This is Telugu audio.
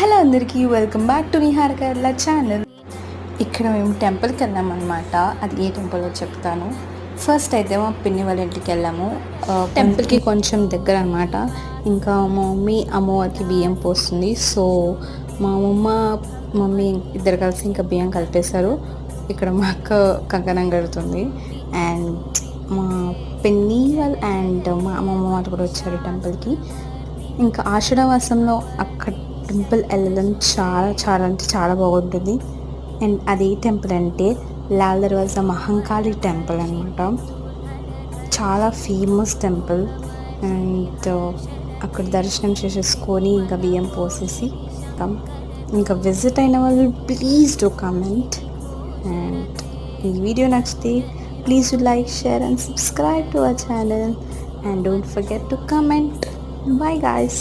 హలో అందరికీ welcome back to Niharika channel. ఇక్కడ మేము టెంపుల్కి వెళ్ళామన్నమాట. అది ఏ టెంపుల్లో చెప్తాను. ఫస్ట్ అయితే మా పిన్ని వాళ్ళ ఇంటికి వెళ్ళాము. టెంపుల్కి కొంచెం దగ్గర అనమాట. ఇంకా మా మమ్మీ అమ్మవారికి బియ్యం పోస్తుంది. సో మా మమ్మీ ఇద్దరు కలిసి ఇంకా బియ్యం కలిపేశారు. ఇక్కడ మా అక్క కంకణం కడుతుంది. అండ్ మా పిన్ని వాళ్ళు అండ్ మా అమ్మమ్మ వాళ్ళు కూడా వచ్చారు టెంపుల్కి. ఇంకా ఆషాఢమాసంలో అక్కడ టెంపుల్ వెళ్ళడం చాలా అంటే చాలా బాగుంటుంది. అండ్ అది ఏ టెంపుల్ అంటే లాల్ దర్వాజా మహంకాళి టెంపుల్ అనమాట. చాలా ఫేమస్ టెంపుల్. అండ్ అక్కడ దర్శనం చేసేసుకొని ఇంకా బియ్యం పోసేసి ఇంకా విజిట్ అయిన వాళ్ళు ప్లీజ్ డూ కమెంట్. అండ్ ఈ వీడియో నచ్చితే please do like, share and subscribe to our channel. And don't forget to comment. Bye guys.